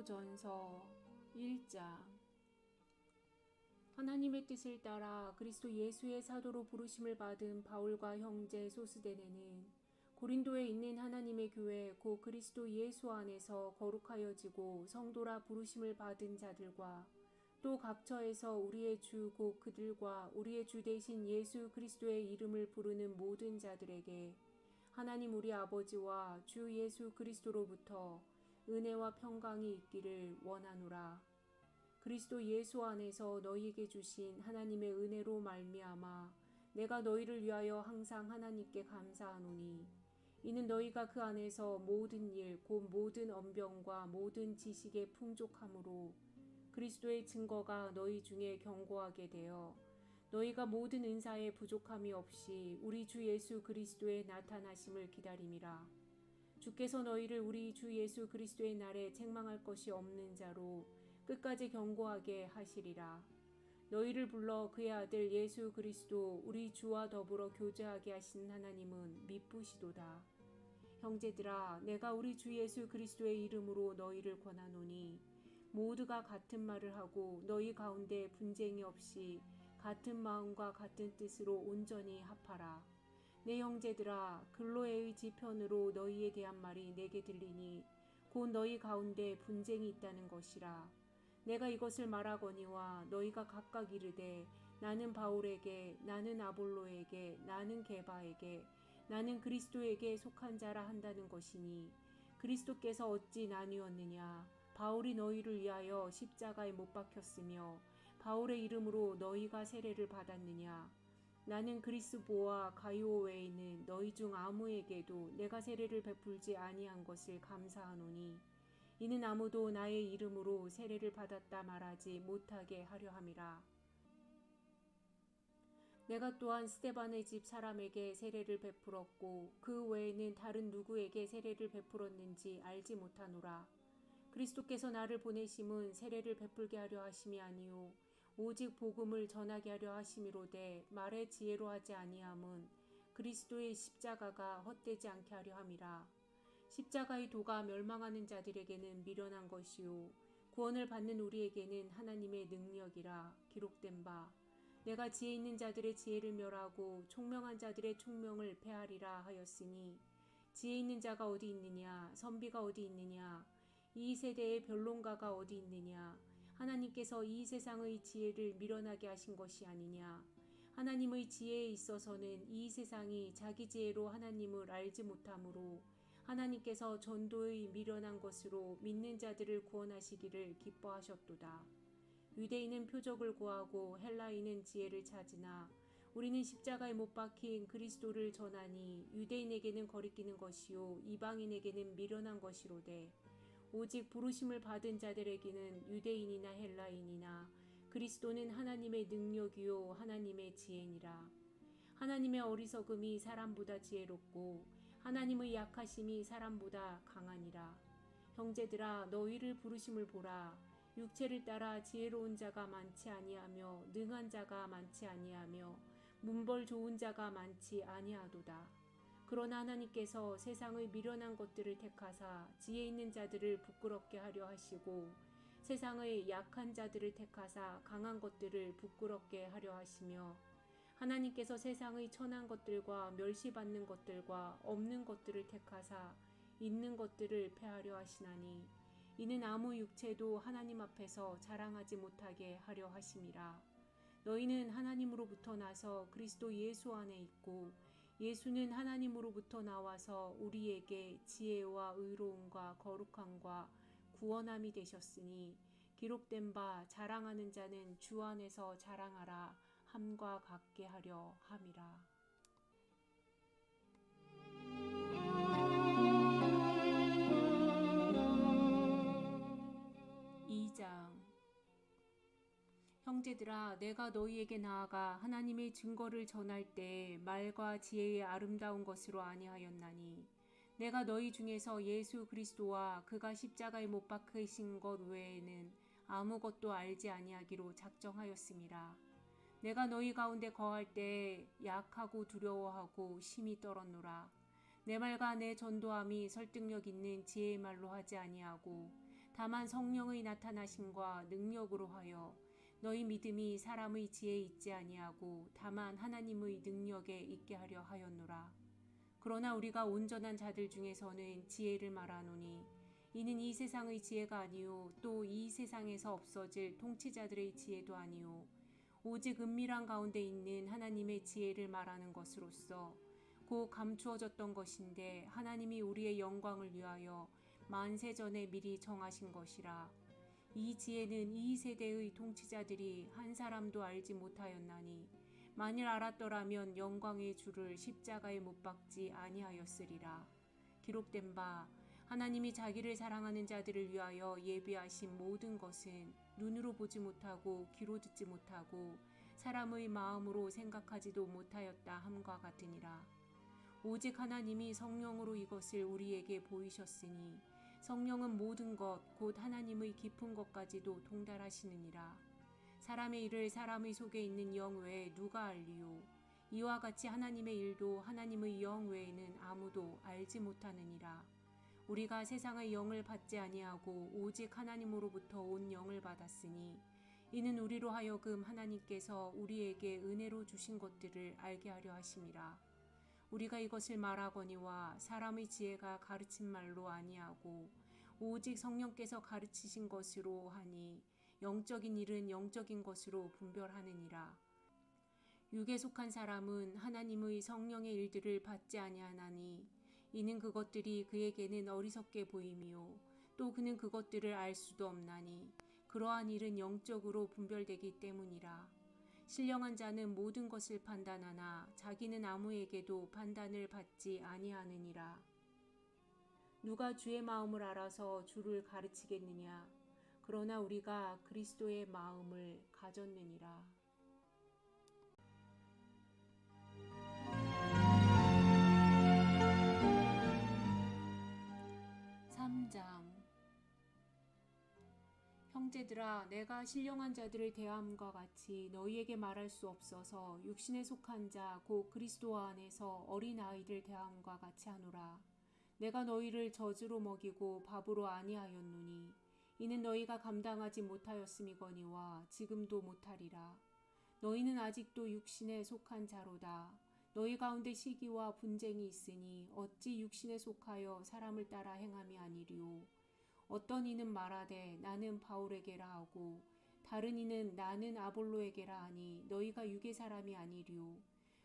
고린도전서 1장. 하나님의 뜻을 따라 그리스도 예수의 사도로 부르심을 받은 바울과 형제 소스데네는 고린도에 있는 하나님의 교회 곧 그리스도 예수 안에서 거룩하여지고 성도라 부르심을 받은 자들과 또 각처에서 우리의 주 곧 그들과 우리의 주 되신 예수 그리스도의 이름을 부르는 모든 자들에게 하나님 우리 아버지와 주 예수 그리스도로부터 은혜와 평강이 있기를 원하노라. 그리스도 예수 안에서 너희에게 주신 하나님의 은혜로 말미암아 내가 너희를 위하여 항상 하나님께 감사하노니 이는 너희가 그 안에서 모든 일 곧 모든 언변과 모든 지식의 풍족함으로 그리스도의 증거가 너희 중에 견고하게 되어 너희가 모든 은사에 부족함이 없이 우리 주 예수 그리스도의 나타나심을 기다림이라. 주께서 너희를 우리 주 예수 그리스도의 날에 책망할 것이 없는 자로 끝까지 견고하게 하시리라. 너희를 불러 그의 아들 예수 그리스도 우리 주와 더불어 교제하게 하신 하나님은 미쁘시도다. 형제들아, 내가 우리 주 예수 그리스도의 이름으로 너희를 권하노니 모두가 같은 말을 하고 너희 가운데 분쟁이 없이 같은 마음과 같은 뜻으로 온전히 합하라. 내 형제들아, 글로에의 지편으로 너희에 대한 말이 내게 들리니 곧 너희 가운데 분쟁이 있다는 것이라. 내가 이것을 말하거니와 너희가 각각 이르되 나는 바울에게, 나는 아볼로에게, 나는 게바에게, 나는 그리스도에게 속한 자라 한다는 것이니 그리스도께서 어찌 나뉘었느냐. 바울이 너희를 위하여 십자가에 못 박혔으며 바울의 이름으로 너희가 세례를 받았느냐. 나는 그리스보와 가이오 외에는 너희 중 아무에게도 내가 세례를 베풀지 아니한 것을 감사하노니 이는 아무도 나의 이름으로 세례를 받았다 말하지 못하게 하려 함이라. 내가 또한 스데반의 집 사람에게 세례를 베풀었고 그 외에는 다른 누구에게 세례를 베풀었는지 알지 못하노라. 그리스도께서 나를 보내심은 세례를 베풀게 하려 하심이 아니요 오직 복음을 전하게 하려 하심이로되 말의 지혜로 하지 아니함은 그리스도의 십자가가 헛되지 않게 하려 함이라. 십자가의 도가 멸망하는 자들에게는 미련한 것이요 구원을 받는 우리에게는 하나님의 능력이라. 기록된 바 내가 지혜 있는 자들의 지혜를 멸하고 총명한 자들의 총명을 패하리라 하였으니 지혜 있는 자가 어디 있느냐, 선비가 어디 있느냐, 이 세대의 변론가가 어디 있느냐. 하나님께서 이 세상의 지혜를 미련하게 하신 것이 아니냐. 하나님의 지혜에 있어서는 이 세상이 자기 지혜로 하나님을 알지 못하므로 하나님께서 전도의 미련한 것으로 믿는 자들을 구원하시기를 기뻐하셨도다. 유대인은 표적을 구하고 헬라인은 지혜를 찾으나 우리는 십자가에 못 박힌 그리스도를 전하니 유대인에게는 거리끼는 것이요 이방인에게는 미련한 것이로되 오직 부르심을 받은 자들에게는 유대인이나 헬라인이나 그리스도는 하나님의 능력이요 하나님의 지혜니라. 하나님의 어리석음이 사람보다 지혜롭고 하나님의 약하심이 사람보다 강하니라. 형제들아, 너희를 부르심을 보라. 육체를 따라 지혜로운 자가 많지 아니하며 능한 자가 많지 아니하며 문벌 좋은 자가 많지 아니하도다. 그러나 하나님께서 세상의 미련한 것들을 택하사 지혜 있는 자들을 부끄럽게 하려 하시고 세상의 약한 자들을 택하사 강한 것들을 부끄럽게 하려 하시며 하나님께서 세상의 천한 것들과 멸시받는 것들과 없는 것들을 택하사 있는 것들을 패하려 하시나니 이는 아무 육체도 하나님 앞에서 자랑하지 못하게 하려 하심이라. 너희는 하나님으로부터 나서 그리스도 예수 안에 있고 예수는 하나님으로부터 나와서 우리에게 지혜와 의로움과 거룩함과 구원함이 되셨으니 기록된 바 자랑하는 자는 주 안에서 자랑하라 함과 같게 하려 함이라. 형제들아, 내가 너희에게 나아가 하나님의 증거를 전할 때 말과 지혜의 아름다운 것으로 아니하였나니 내가 너희 중에서 예수 그리스도와 그가 십자가에 못 박히신 것 외에는 아무것도 알지 아니하기로 작정하였음이라. 내가 너희 가운데 거할 때 약하고 두려워하고 심히 떨었노라. 내 말과 내 전도함이 설득력 있는 지혜의 말로 하지 아니하고 다만 성령의 나타나심과 능력으로 하여 너희 믿음이 사람의 지혜에 있지 아니하고 다만 하나님의 능력에 있게 하려 하였노라. 그러나 우리가 온전한 자들 중에서는 지혜를 말하노니 이는 이 세상의 지혜가 아니요 또 이 세상에서 없어질 통치자들의 지혜도 아니요 오직 은밀한 가운데 있는 하나님의 지혜를 말하는 것으로서 곧 감추어졌던 것인데 하나님이 우리의 영광을 위하여 만세 전에 미리 정하신 것이라. 이 지혜는 이 세대의 통치자들이 한 사람도 알지 못하였나니 만일 알았더라면 영광의 주를 십자가에 못 박지 아니하였으리라. 기록된 바 하나님이 자기를 사랑하는 자들을 위하여 예비하신 모든 것은 눈으로 보지 못하고 귀로 듣지 못하고 사람의 마음으로 생각하지도 못하였다 함과 같으니라. 오직 하나님이 성령으로 이것을 우리에게 보이셨으니 성령은 모든 것 곧 하나님의 깊은 것까지도 통달하시느니라. 사람의 일을 사람의 속에 있는 영 외에 누가 알리요? 이와 같이 하나님의 일도 하나님의 영 외에는 아무도 알지 못하느니라. 우리가 세상의 영을 받지 아니하고 오직 하나님으로부터 온 영을 받았으니 이는 우리로 하여금 하나님께서 우리에게 은혜로 주신 것들을 알게 하려 하심이라. 우리가 이것을 말하거니와 사람의 지혜가 가르친 말로 아니하고 오직 성령께서 가르치신 것으로 하니 영적인 일은 영적인 것으로 분별하느니라. 육에 속한 사람은 하나님의 성령의 일들을 받지 아니하나니 이는 그것들이 그에게는 어리석게 보임이요 또 그는 그것들을 알 수도 없나니 그러한 일은 영적으로 분별되기 때문이라. 신령한 자는 모든 것을 판단하나 자기는 아무에게도 판단을 받지 아니하느니라. 누가 주의 마음을 알아서 주를 가르치겠느냐? 그러나 우리가 그리스도의 마음을 가졌느니라. 3장. 형제들아, 내가 신령한 자들을 대함과 같이 너희에게 말할 수 없어서 육신에 속한 자 곧 그리스도 안에서 어린 아이들 대함과 같이 하노라. 내가 너희를 젖으로 먹이고 밥으로 아니하였노니 이는 너희가 감당하지 못하였음이거니와 지금도 못하리라. 너희는 아직도 육신에 속한 자로다. 너희 가운데 시기와 분쟁이 있으니 어찌 육신에 속하여 사람을 따라 행함이 아니리요. 어떤 이는 말하되 나는 바울에게라 하고 다른 이는 나는 아볼로에게라 하니 너희가 육의 사람이 아니리요.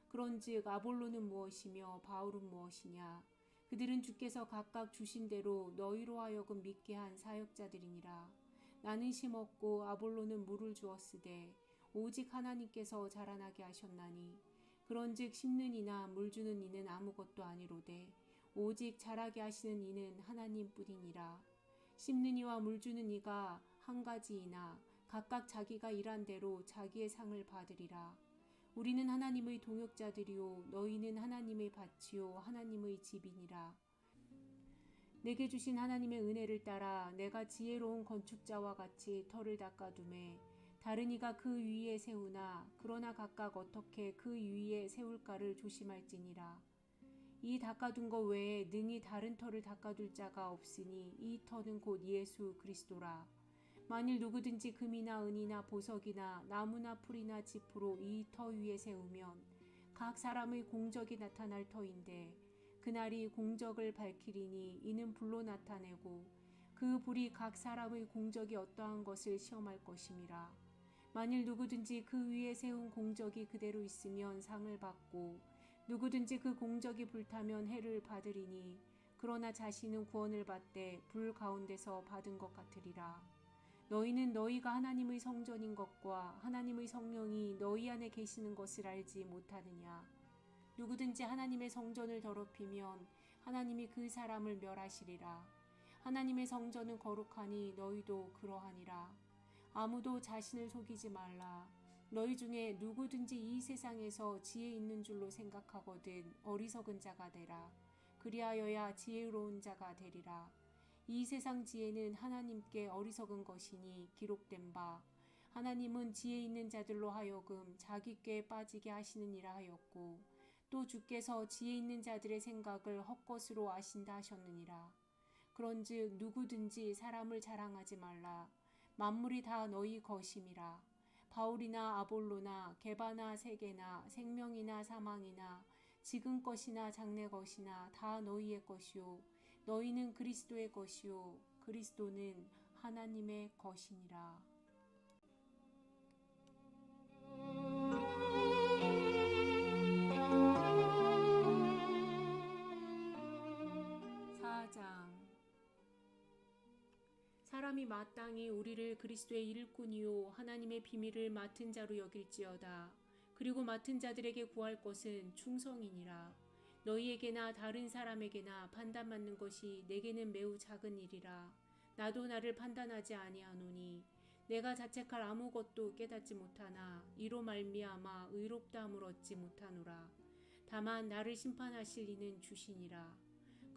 그런즉 아볼로는 무엇이며 바울은 무엇이냐? 그들은 주께서 각각 주신 대로 너희로 하여금 믿게 한 사역자들이니라. 나는 심었고 아볼로는 물을 주었으되 오직 하나님께서 자라나게 하셨나니 그런즉 심는 이나 물 주는 이는 아무것도 아니로되 오직 자라게 하시는 이는 하나님뿐이니라. 심는 이와 물 주는 이가 한 가지이나 각각 자기가 일한 대로 자기의 상을 받으리라. 우리는 하나님의 동역자들이요 너희는 하나님의 밭이요 하나님의 집이니라. 내게 주신 하나님의 은혜를 따라 내가 지혜로운 건축자와 같이 터를 닦아두매 다른 이가 그 위에 세우나 그러나 각각 어떻게 그 위에 세울까를 조심할지니라. 이 닦아둔 것 외에 능히 다른 터를 닦아둘 자가 없으니 이 터는 곧 예수 그리스도라. 만일 누구든지 금이나 은이나 보석이나 나무나 풀이나 짚으로 이 터 위에 세우면 각 사람의 공적이 나타날 터인데 그날이 공적을 밝히리니 이는 불로 나타내고 그 불이 각 사람의 공적이 어떠한 것을 시험할 것임이라. 만일 누구든지 그 위에 세운 공적이 그대로 있으면 상을 받고 누구든지 그 공적이 불타면 해를 받으리니 그러나 자신은 구원을 받되 불 가운데서 받은 것 같으리라. 너희는 너희가 하나님의 성전인 것과 하나님의 성령이 너희 안에 계시는 것을 알지 못하느냐? 누구든지 하나님의 성전을 더럽히면 하나님이 그 사람을 멸하시리라. 하나님의 성전은 거룩하니 너희도 그러하니라. 아무도 자신을 속이지 말라. 너희 중에 누구든지 이 세상에서 지혜 있는 줄로 생각하거든 어리석은 자가 되라. 그리하여야 지혜로운 자가 되리라. 이 세상 지혜는 하나님께 어리석은 것이니 기록된 바 하나님은 지혜 있는 자들로 하여금 자기 꾀에 빠지게 하시느니라 하였고 또 주께서 지혜 있는 자들의 생각을 헛것으로 아신다 하셨느니라. 그런즉 누구든지 사람을 자랑하지 말라. 만물이 다 너희 것임이라. 바울이나 아볼로나 게바나 세게나 생명이나 사망이나 지금 것이나 장래 것이나 다 너희의 것이요 너희는 그리스도의 것이요 그리스도는 하나님의 것이니라. 4장. 사람이 마땅히 우리를 그리스도의 일꾼이요 하나님의 비밀을 맡은 자로 여길지어다. 그리고 맡은 자들에게 구할 것은 충성이니라. 너희에게나 다른 사람에게나 판단받는 것이 내게는 매우 작은 일이라. 나도 나를 판단하지 아니하노니 내가 자책할 아무것도 깨닫지 못하나 이로 말미암아 의롭다함을 얻지 못하노라. 다만 나를 심판하실 이는 주시니라.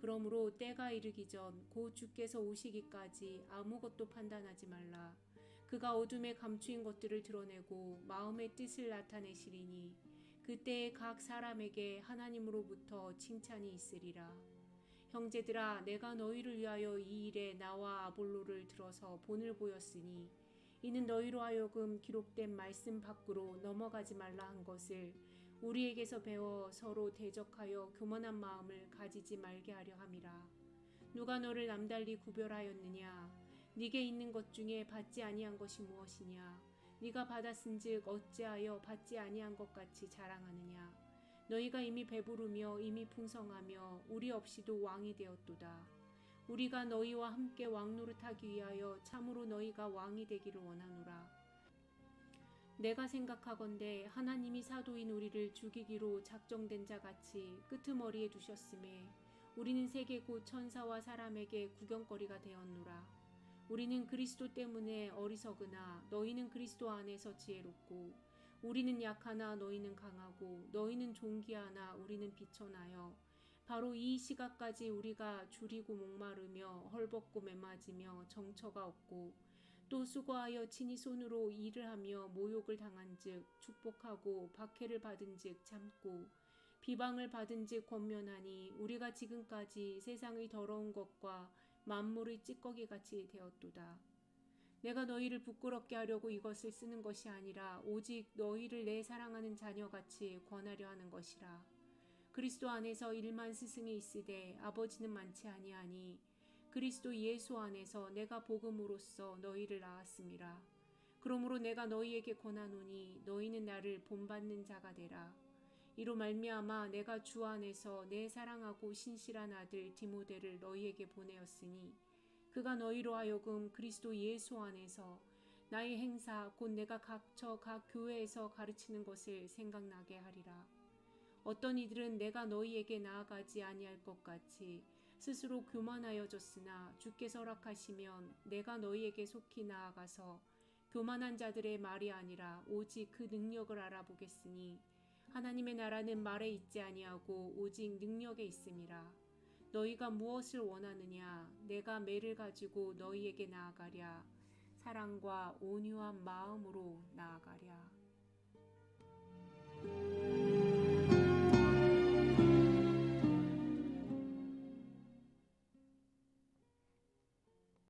그러므로 때가 이르기 전 곧 주께서 오시기까지 아무것도 판단하지 말라. 그가 어둠에 감추인 것들을 드러내고 마음의 뜻을 나타내시리니 그때에 각 사람에게 하나님으로부터 칭찬이 있으리라. 형제들아, 내가 너희를 위하여 이 일에 나와 아볼로를 들어서 본을 보였으니 이는 너희로 하여금 기록된 말씀 밖으로 넘어가지 말라 한 것을 우리에게서 배워 서로 대적하여 교만한 마음을 가지지 말게 하려 함이라. 누가 너를 남달리 구별하였느냐? 네게 있는 것 중에 받지 아니한 것이 무엇이냐? 네가 받았은즉 어찌하여 받지 아니한 것 같이 자랑하느냐? 너희가 이미 배부르며 이미 풍성하며 우리 없이도 왕이 되었도다. 우리가 너희와 함께 왕노릇하기 위하여 참으로 너희가 왕이 되기를 원하노라. 내가 생각하건대 하나님이 사도인 우리를 죽이기로 작정된 자 같이 끄트머리에 두셨음에 우리는 세계 곧 천사와 사람에게 구경거리가 되었노라. 우리는 그리스도 때문에 어리석으나 너희는 그리스도 안에서 지혜롭고 우리는 약하나 너희는 강하고 너희는 존귀하나 우리는 비천하여 바로 이 시각까지 우리가 줄이고 목마르며 헐벗고 메맞으며 정처가 없고 또 수고하여 친히 손으로 일을 하며 모욕을 당한즉 축복하고 박해를 받은즉 참고 비방을 받은즉 권면하니 우리가 지금까지 세상의 더러운 것과 만물의 찌꺼기같이 되었도다. 내가 너희를 부끄럽게 하려고 이것을 쓰는 것이 아니라 오직 너희를 내 사랑하는 자녀같이 권하려 하는 것이라. 그리스도 안에서 일만 스승이 있으되 아버지는 많지 아니하니 그리스도 예수 안에서 내가 복음으로써 너희를 낳았음이라. 그러므로 내가 너희에게 권하노니 너희는 나를 본받는 자가 되라. 이로 말미암아 내가 주 안에서 내 사랑하고 신실한 아들 디모데를 너희에게 보내었으니 그가 너희로 하여금 그리스도 예수 안에서 나의 행사 곧 내가 각처 각 교회에서 가르치는 것을 생각나게 하리라. 어떤 이들은 내가 너희에게 나아가지 아니할 것 같이 스스로 교만하여졌으나 주께서 허락하시면 내가 너희에게 속히 나아가서 교만한 자들의 말이 아니라 오직 그 능력을 알아보겠으니 하나님의 나라는 말에 있지 아니하고 오직 능력에 있음이라. 너희가 무엇을 원하느냐? 내가 매를 가지고 너희에게 나아가랴. 사랑과 온유한 마음으로 나아가랴.